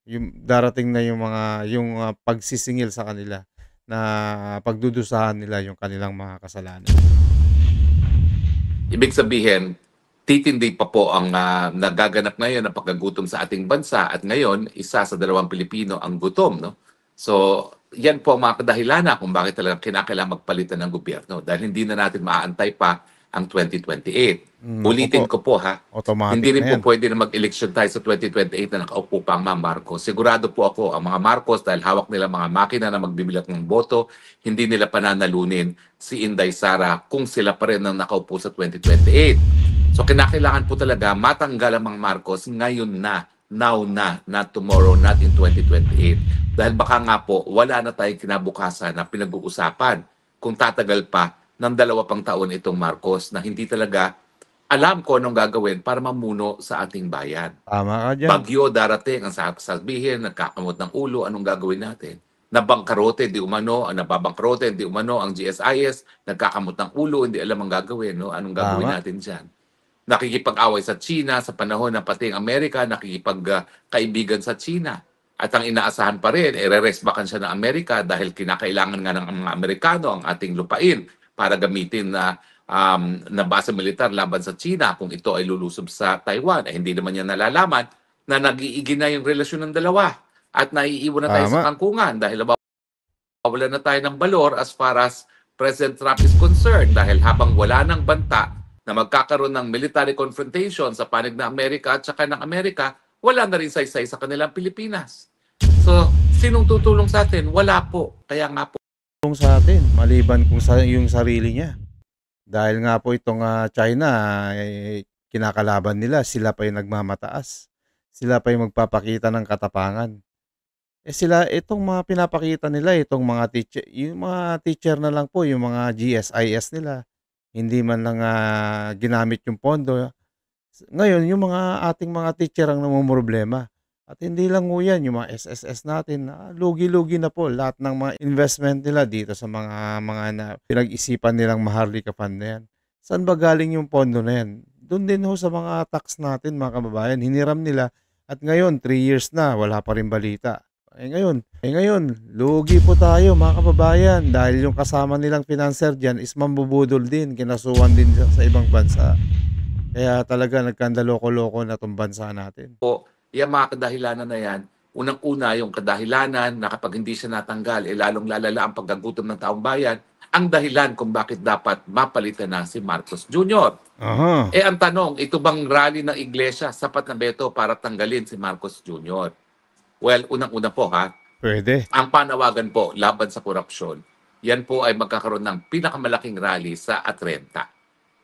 Yung darating na yung pagsisingil sa kanila na pagdudusahan nila yung kanilang mga kasalanan. Ibig sabihin, titindi pa po ang nagaganap ngayon na pagkagutom sa ating bansa at ngayon, isa sa dalawang Pilipino ang gutom. No? So, yan po ang mga kadahilanan kung bakit talaga kinakailangan magpalitan ng gobyerno dahil hindi na natin maaantay pa ang 2028. Naku po, Ulitin ko po ha, automatic hindi rin na po 'yan. pwede na mag-eleksyon tayo sa 2028 na nakaupo pa ang mga Marcos. Sigurado po ako, ang mga Marcos, dahil hawak nila mga makina na magbibilat ng boto, hindi nila pananalunin si Inday Sara kung sila pa rin ang nakaupo sa 2028. So kinakailangan po talaga matanggal ang mga Marcos ngayon na, now na, not tomorrow, not in 2028. Dahil baka nga po, wala na tayong kinabukasan na pinag-uusapan kung tatagal pa ng 2 pang taon itong Marcos na hindi talaga alam ko anong gagawin para mamuno sa ating bayan. Tama ka diyan. Bagyo darating, ang sasabihin, nagkakamot ng ulo, anong gagawin natin? Nabangkarote, di umano, nababangkarote, di umano, ang GSIS, nagkakamot ng ulo, hindi alam ang gagawin, no? Anong gagawin Tama. natin dyan? Nakikipag-away sa China sa panahon na pati ang Amerika nakikipag-kaibigan sa China. At ang inaasahan pa rin, re-resbakan siya ng Amerika dahil kinakailangan nga ng mga Amerikano ang ating lupain para gamitin na base militar laban sa China kung ito ay lulusob sa Taiwan. Eh, hindi naman niya nalalaman na nag-iigi na yung relasyon ng dalawa at naiiwan na tayo sa Tama. kangkungan dahil wala na tayo ng balor as far as President Trump is concerned dahil habang wala ng banta na magkakaroon ng military confrontation sa panig ng Amerika at saka ng Amerika, wala na rin saysay sa kanilang Pilipinas. So, sinong tutulong sa atin? Wala po. Kaya nga po, Kung sa atin maliban kung sa yung sarili niya. Dahil nga po itong, China, kinakalaban nila, sila pa yung nagmamataas. Sila pa yung magpapakita ng katapangan. Sila itong mga pinapakita nila, itong mga yung mga teacher na lang po, yung mga GSIS nila, hindi man lang, ginamit yung pondo. Ngayon yung mga ating mga teacher ang namomroblema. At hindi lang ho yan, yung mga SSS natin, lugi-lugi na po lahat ng mga investment nila dito sa mga na pinag-isipan nilang Maharlika Fund na yan. Saan ba galing yung pondo na yan? Do'n din ho sa mga tax natin mga kababayan, hiniram nila at ngayon 3 years na wala pa rin balita. Ngayon, lugi po tayo mga kababayan dahil yung kasama nilang financer diyan is mambubudol din, kinasuhan din sa ibang bansa. Kaya talaga nagkandaloko-loko na 'tong bansa natin. yung mga kadahilanan na yan, unang-una yung kadahilanan na kapag hindi siya natanggal, lalong lalala ang pagkagutom ng taong bayan, ang dahilan kung bakit dapat mapalitan na si Marcos Jr. Aha, Ang tanong, ito bang rally ng iglesia sapat na beto para tanggalin si Marcos Jr.? Well, unang-una po ha, puwede. ang panawagan po laban sa korupsyon, yan po ay magkakaroon ng pinakamalaking rally sa Atlanta.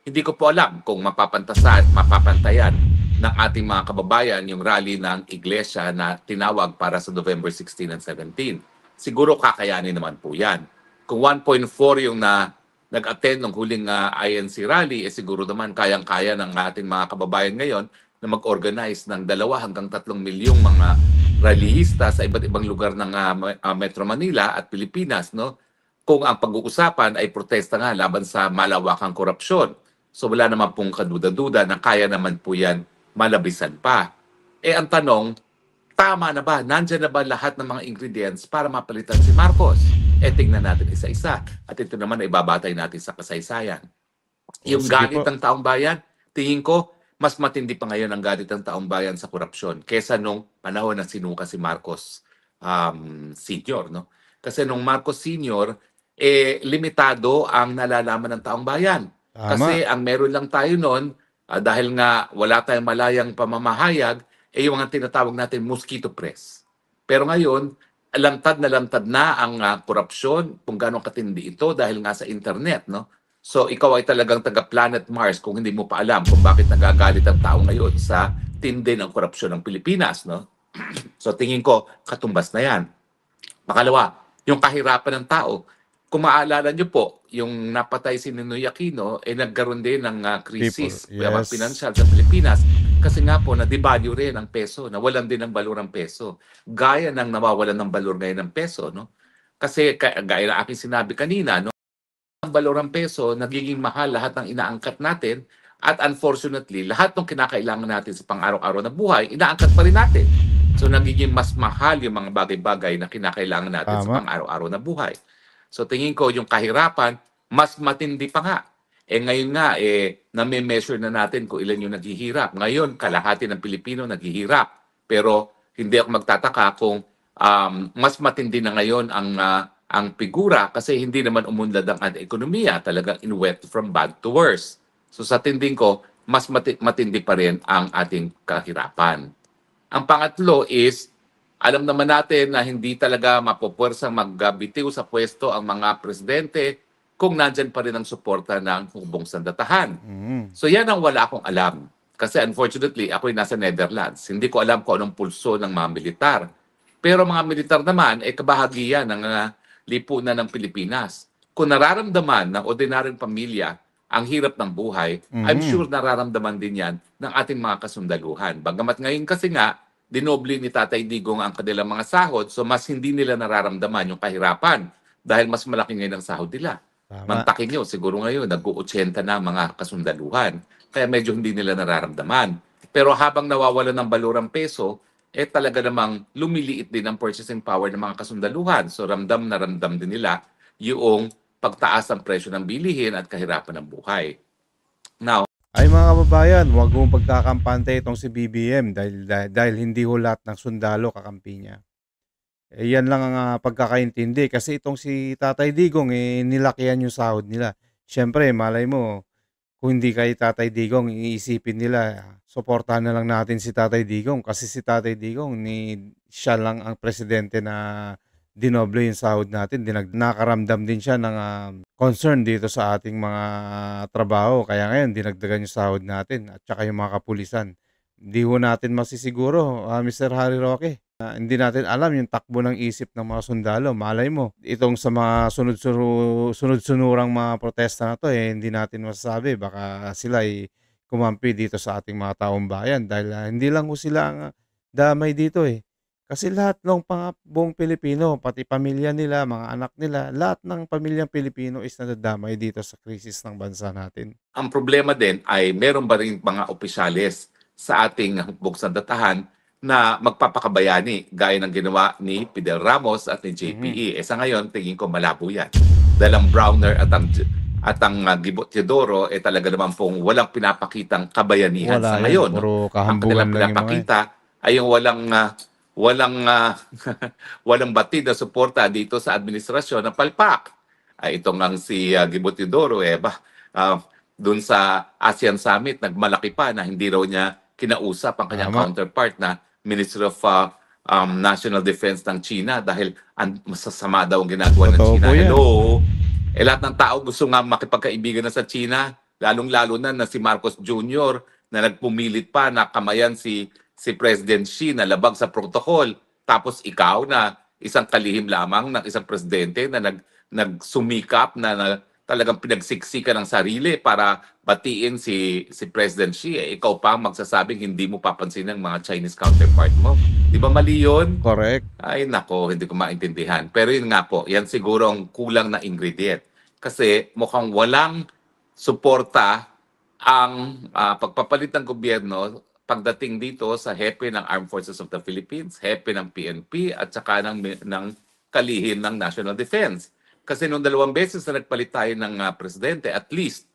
Hindi ko po alam kung mapapantayan ng ating mga kababayan yung rally ng iglesia na tinawag para sa November 16 and 17. Siguro kakayanin naman po yan. Kung 1.4 yung nag-attend ng huling INC rally, siguro naman kayang-kaya ng ating mga kababayan ngayon na mag-organize ng 2 hanggang 3 milyong mga rallyista sa iba't ibang lugar ng Metro Manila at Pilipinas, no? Kung ang pag-uusapan ay protesta nga laban sa malawakang korupsyon. So wala naman pong kaduda-duda na kaya naman po yan malabisan pa. Ang tanong, tama na ba? Nandyan na ba lahat ng mga ingredients para mapalitan si Marcos? Tingnan natin isa-isa. At ito naman ay babatay natin sa kasaysayan. Yung Sige galit po. ng taong bayan, tingin ko, mas matindi pa ngayon ang galit ng taong bayan sa korupsyon kesa nung panahon na sinuka si Marcos Sr. No? Kasi nung Marcos Sr., limitado ang nalalaman ng taong bayan. Tama. Kasi ang meron lang tayo noon, dahil nga wala tayong malayang pamamahayag, yung mga tinatawag natin mosquito press. Pero ngayon, lantad na ang korupsyon, kung gaano katindi ito dahil nga sa internet, no? So ikaw ay talagang taga-planet Mars kung hindi mo pa alam kung bakit nagagalit ang tao ngayon sa tindi ng korupsyon ng Pilipinas, no? So tingin ko, katumbas na yan. Pangalawa, yung kahirapan ng tao. Kung maaalala nyo po, yung napatay si Ninoy Aquino, nagkaroon din ng People, krisis yes. pinansyal sa Pilipinas. Kasi nga po, na-devalue rin ang peso, nawalan din ng balor ang peso. Gaya ng nawawalan ng balor ngayon ng peso, no? Kasi gaya na aking sinabi kanina, no? Ang balor ng peso, nagiging mahal lahat ng inaangkat natin at unfortunately, lahat ng kinakailangan natin sa pang-araw-araw na buhay, inaangkat pa rin natin. So nagiging mas mahal yung mga bagay-bagay na kinakailangan natin sa Tama. pang-araw-araw na buhay. So tingin ko yung kahirapan, mas matindi pa nga. Ngayon nga, nami-measure na natin kung ilan yung naghihirap. Ngayon, kalahati ng Pilipino naghihirap. Pero hindi ako magtataka kung mas matindi na ngayon ang figura kasi hindi naman umunlad ang ating ekonomiya. Talagang went from bad to worse. So sa tinding ko, mas matindi pa rin ang ating kahirapan. Ang pangatlo is, alam naman natin na hindi talaga mapupwersang magbitiw sa pwesto ang mga presidente kung nandyan pa rin ang suporta ng hukbong sandatahan. Mm. So yan ang wala akong alam. Kasi unfortunately, ako'y nasa Netherlands. Hindi ko alam kung anong pulso ng mga militar. Pero mga militar naman, kabahagian ng lipunan ng Pilipinas. Kung nararamdaman ng ordinaryong pamilya ang hirap ng buhay, I'm sure nararamdaman din yan ng ating mga kasundaluhan. Bagamat ngayon kasi nga, dinoble ni Tatay Digong ang kanilang mga sahod, so mas hindi nila nararamdaman yung kahirapan dahil mas malaki ngayon ang sahod nila. Tama. Mantakin nyo, siguro ngayon, nag-80 na ang mga kasundaluhan. Kaya medyo hindi nila nararamdaman. Pero habang nawawalan ng balor ang peso, talaga namang lumiliit din ang purchasing power ng mga kasundaluhan. So ramdam na ramdam din nila yung pagtaas ng presyo ng bilihin at kahirapan ng buhay. Now, Ay mga kababayan, huwag mong pagkakampante itong si BBM dahil hindi ho lahat ng sundalo kakampi niya. Yan lang ang pagkakaintindi kasi itong si Tatay Digong nilakihan yung sahod nila. Siyempre, malay mo, kung hindi kay Tatay Digong, iisipin nila, suportahan na lang natin si Tatay Digong kasi si Tatay Digong siya lang ang presidente na dinoble yung sahod natin. Nakaramdam din siya ng concern dito sa ating mga trabaho. Kaya ngayon, dinagdagan yung sahod natin at saka yung mga kapulisan. Hindi ho natin masisiguro, Mr. Harry Roque. Hindi natin alam yung takbo ng isip ng mga sundalo. Malay mo, itong sa mga sunod-sunurang mga protesta na to, hindi natin masasabi. Baka sila ay kumampi dito sa ating mga taong bayan dahil hindi lang ho sila ang damay dito Kasi lahat ng buong Pilipino, pati pamilya nila, mga anak nila, lahat ng pamilyang Pilipino is nadadamay dito sa krisis ng bansa natin. ang problema din ay meron ba rin mga opisyales sa ating hukbong sandatahan na magpapakabayani gaya ng ginawa ni Fidel Ramos at ni JPE. Sa ngayon, tingin ko malabo yan. Dahil ang Browner at ang Gibo Teodoro talaga naman pong walang pinapakitang kabayanihan Wala sa yan, ngayon. puro Ang kahambugan kanilang lang yung mga yan. pinapakita ay yung walang batid na suporta dito sa administrasyon ng palpak. Itong ang si Gibo Teodoro, doon sa ASEAN Summit, nagmalaki pa na hindi raw niya kinausap ang kanyang Tama. counterpart na Minister of National Defense ng China dahil masasama daw ang ginagawa ng Totoo China. po yan. Hello? Lahat ng tao gusto nga makipagkaibigan na sa China, lalong-lalo na si Marcos Jr. na nagpumilit pa na kamayan si President Xi na labag sa protocol. Tapos ikaw na isang kalihim lamang ng isang presidente na nagsumikap na talagang pinagsiksikan ng sarili para batiin si President Xi. Ikaw pa ang magsasabing hindi mo papansin ng mga Chinese counterpart mo. Di ba mali yun? Correct. Ay nako, hindi ko maintindihan. Pero yun nga po, yan siguro ang kulang na ingredient. Kasi mukhang walang suporta ang pagpapalit ng gobyerno pagdating dito sa hepe ng Armed Forces of the Philippines, hepe ng PNP at saka ng kalihim ng National Defense. Kasi nung 2 beses na nagpalit tayo ng presidente, at least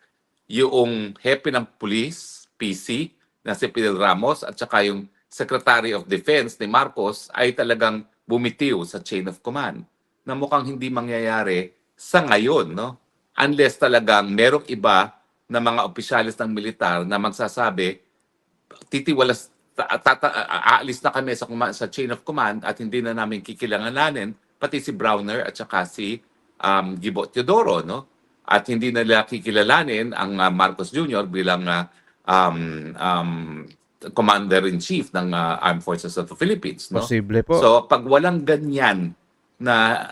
yung hepe ng police, PC, na si Fidel Ramos at saka yung Secretary of Defense ni Marcos ay talagang bumitiw sa chain of command na mukhang hindi mangyayari sa ngayon, no? Unless talagang merong iba na mga opisyalis ng militar na magsasabi, aalis na kami sa chain of command at hindi na namin kikilanganin pati si Browner at saka si Gibo Teodoro, no? At hindi nila kikilalanin ang Marcos Jr. bilang Commander-in-Chief ng Armed Forces of the Philippines, no? Posible po. So pag walang ganyan na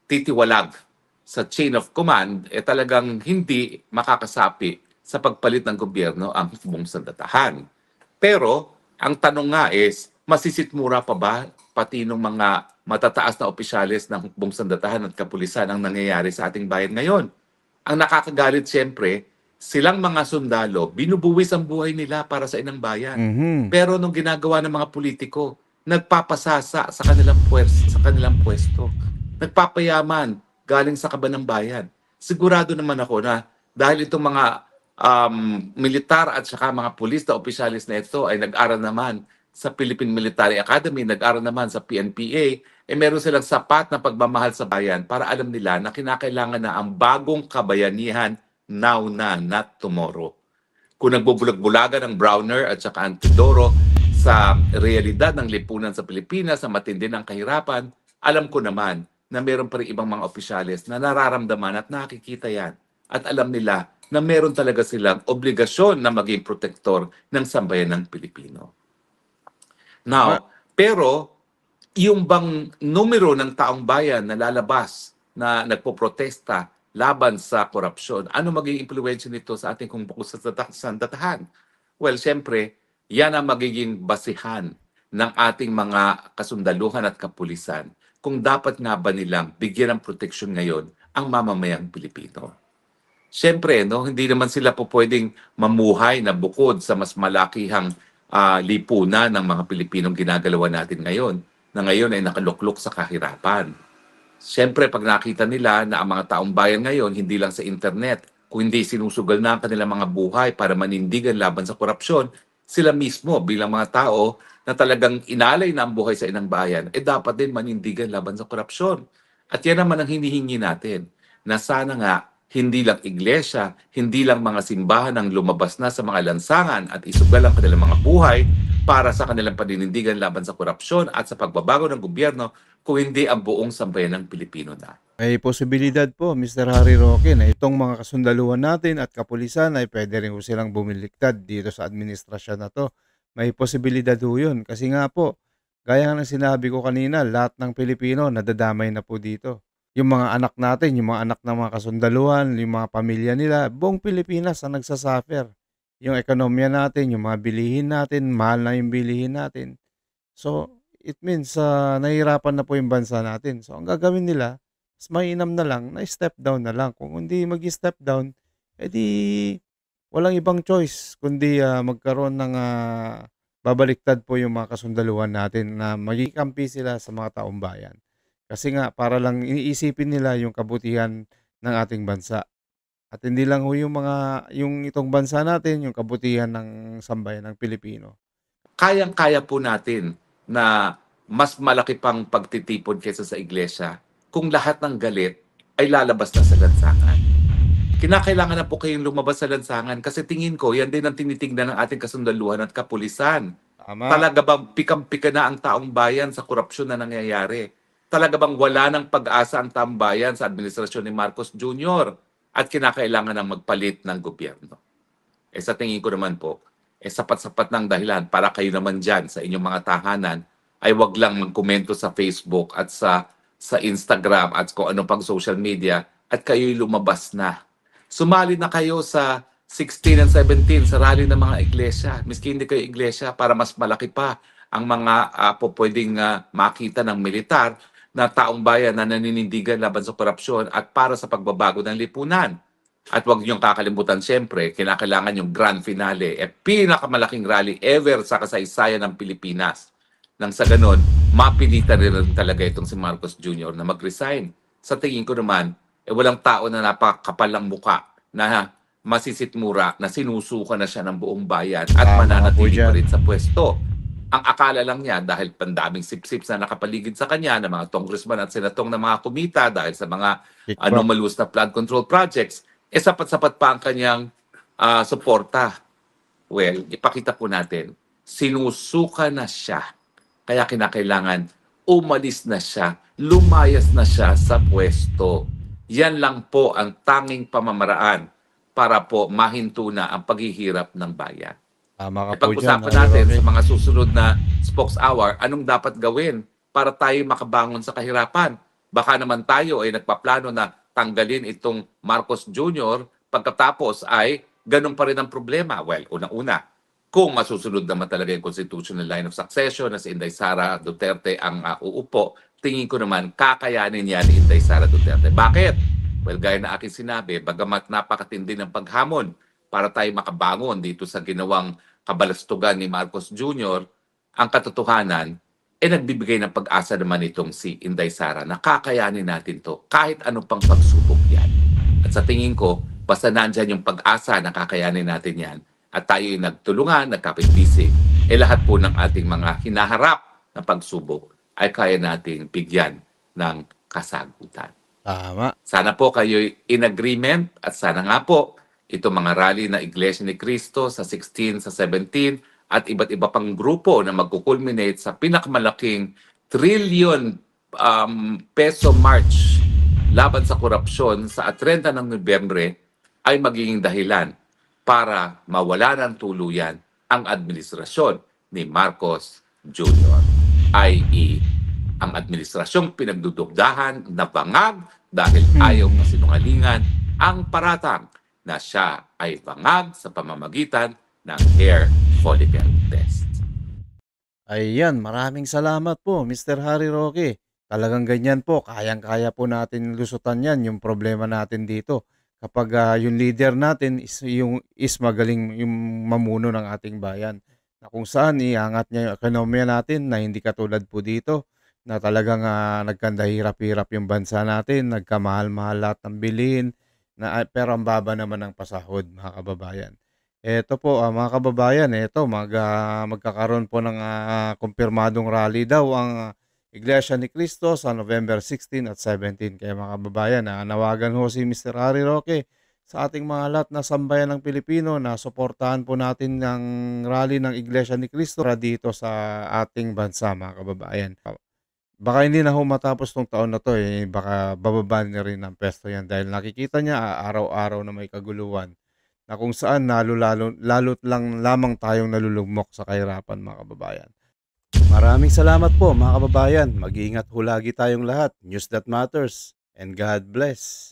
titiwalag sa chain of command, talagang hindi makakasapi sa pagpalit ng gobyerno ang hukbong sandatahan. Pero ang tanong nga is, masisitmura pa ba pati ng mga matataas na opisyalis ng hukbong sandatahan at kapulisan ang nangyayari sa ating bayan ngayon? Ang nakakagalit siyempre, silang mga sundalo, binubuwis ang buhay nila para sa inang bayan. Pero nung ginagawa ng mga politiko, nagpapasasa sa kanilang pwesto, nagpapayaman galing sa kaban ng bayan. Sigurado naman ako na dahil itong mga militar at saka mga pulis na opisyalis na ito ay nag-aral naman sa Philippine Military Academy, nag-aral naman sa PNPA, meron silang sapat na pagmamahal sa bayan para alam nila na kinakailangan na ang bagong kabayanihan now na, not tomorrow. Kung nagbubulag-bulagan ng Browner at saka Antidoro sa realidad ng lipunan sa Pilipinas, sa matindi ng kahirapan, alam ko naman na meron pa rin ibang mga opisyalis na nararamdaman at nakikita yan. At alam nila na meron talaga silang obligasyon na maging protektor ng sambayan ng Pilipino. Tama. Now, pero yung bang numero ng taong bayan na lalabas na nagpoprotesta laban sa korupsyon, ano magiging impluwensya nito sa ating kung sa sandatahan? Well, siyempre, yan ang magiging basihan ng ating mga kasundaluhan at kapulisan kung dapat nga ba nilang bigyan ng proteksyon ngayon ang mamamayang Pilipino. Siyempre, no, hindi naman sila po pwedeng mamuhay na bukod sa mas malakihang lipunan ng mga Pilipinong ginagalawa natin ngayon, na ngayon ay nakaluklok sa kahirapan. Siyempre, pag nakita nila na ang mga taong bayan ngayon, hindi lang sa internet, kung hindi sinusugal na ang kanilang mga buhay para manindigan laban sa korupsyon, sila mismo bilang mga tao na talagang inalay na ang buhay sa inang bayan, dapat din manindigan laban sa korupsyon. At yan naman ang hinihingi natin, na sana nga hindi lang iglesia, hindi lang mga simbahan ang lumabas na sa mga lansangan at isugal ang kanilang mga buhay para sa kanilang paninindigan laban sa korupsyon at sa pagbabago ng gobyerno, kung hindi ang buong sambayan ng Pilipino na. May posibilidad po, Mr. Harry Roque, na itong mga kasundaluhan natin at kapulisan ay pwede rin po silang bumiliktad dito sa administrasyon na to. May posibilidad po yun. Kasi nga po, gaya ng sinabi ko kanina, lahat ng Pilipino nadadamay na po dito. Yung mga anak natin, yung mga anak ng mga kasundaluhan, yung mga pamilya nila, buong Pilipinas ang nagsasuffer. Yung ekonomiya natin, yung mga bilihin natin, mahal na yung bilihin natin. So, it means nahihirapan na po yung bansa natin. So, ang gagawin nila, mas mainam na lang na step down na lang. Kung hindi mag-step down, edi walang ibang choice kundi magkaroon ng babaliktad po yung mga kasundaluhan natin na maging kampi sila sa mga taong bayan. Kasi nga, para lang iniisipin nila yung kabutihan ng ating bansa. At hindi lang ho yung itong bansa natin, yung kabutihan ng sambayan ng Pilipino. Kayang-kaya po natin na mas malaki pang pagtitipon kaysa sa iglesia kung lahat ng galit ay lalabas na sa lansangan. Kinakailangan na po kayong lumabas sa lansangan kasi tingin ko yan din ang tinitingnan ng ating kasundaluhan at kapulisan. Tama. Talaga bang pikam-pika na ang taong bayan sa korupsyon na nangyayari? Talaga bang wala ng pag-asa ang taong bayan sa administrasyon ni Marcos Jr. at kinakailangan ng magpalit ng gobyerno? Sa tingin ko naman po, sapat-sapat ng dahilan para kayo naman dyan sa inyong mga tahanan ay wag lang magkomento sa Facebook at sa Instagram at kung ano pang social media at kayo'y lumabas na. Sumali na kayo sa 16 and 17 sa rally ng mga iglesia. Miski hindi kayo iglesia, para mas malaki pa ang mga pwedeng makita ng militar na taong bayan na naninindigan laban sa korupsyon at para sa pagbabago ng lipunan. At huwag niyong kakalimutan, siyempre, kinakailangan yung grand finale, pinakamalaking rally ever sa kasaysayan ng Pilipinas. Nang sa ganon, mapilitan rin talaga itong si Marcos Jr. na mag-resign. Sa tingin ko naman, walang tao na napakakapal ng muka na masisitmura na sinusuka na siya ng buong bayan at Tama ka po mananatili pa dyan. rin sa pwesto. Ang akala lang niya dahil pandaming sip-sip na nakapaligid sa kanya ng mga congressman at senatong na mga kumita dahil sa mga Kickback. anomalous na flood control projects, sapat-sapat pa ang kanyang suporta. Well, ipakita po natin, sinusuka na siya. Kaya kinakailangan umalis na siya, lumayas na siya sa pwesto. Yan lang po ang tanging pamamaraan para po mahinto na ang paghihirap ng bayan. Tama ka po dyan, Pag-usapan Harry natin Roque. sa mga susunod na Spokes Hour, anong dapat gawin para tayo makabangon sa kahirapan. Baka naman tayo ay nagpaplano na tanggalin itong Marcos Jr. pagkatapos ay ganun pa rin ang problema. Well, unang-una, kung masusunod naman talaga yung constitutional line of succession na si Inday Sara Duterte ang uupo, tingin ko naman kakayanin niya ni Inday Sara Duterte. Bakit? Well, gaya na aking sinabi, bagamat napakatindi ng paghamon para tayo makabangon dito sa ginawang kabalastugan ni Marcos Jr., ang katotohanan, nagbibigay ng pag-asa naman itong si Inday Sara na kakayanin natin to kahit ano pang pagsubok yan. At sa tingin ko, basta nandyan yung pag-asa na kakayanin natin yan at tayo'y nagtulungan, nagkapit-bisig, lahat po ng ating mga hinaharap na pagsubok ay kaya nating bigyan ng kasagutan. Tama. Sana po kayo'y in agreement at sana nga po itong mga rally na Iglesia ni Cristo sa 16, sa 17 at iba't iba pang grupo na magkukulminate sa pinakamalaking trillion peso march laban sa korupsyon sa 30 ng Nobyembre ay magiging dahilan para mawala ng tuluyan ang administrasyon ni Marcos Jr. i.e. ang administrasyong pinagdudugdahan na bangag dahil ayaw masinungalingan ang paratang na siya ay bangag sa pamamagitan ng hair follicle test. Ayan, maraming salamat po, Mr. Harry Roque. Talagang ganyan po, kayang-kaya po natin lusutan yan, yung problema natin dito. Kapag yung leader natin is magaling yung mamuno ng ating bayan. Na kung saan iangat niya yung ekonomiya natin na hindi katulad po dito. Na talagang nagkanda hirap-hirap yung bansa natin, nagkamahal-mahal lahat ng bilihin. Pero ang baba naman ng pasahod, mga kababayan. Eto po, mga kababayan, magkakaroon po ng kumpirmadong rally daw ang Iglesia ni Cristo sa November 16 at 17. Kaya mga kababayan, nawagan ho si Mr. Harry Roque sa ating mga lahat na sambayan ng Pilipino na suportahan po natin ng rally ng Iglesia ni Cristo dito sa ating bansa, mga kababayan. Baka hindi na ho matapos tong taon na to baka bababa na rin ang pesto yan dahil nakikita niya araw-araw na may kaguluhan na kung saan lalo't lang lamang tayong nalulugmok sa kahirapan, mga kababayan. Maraming salamat po, mga kababayan. Mag-iingat ho lagi tayong lahat. News that matters and God bless.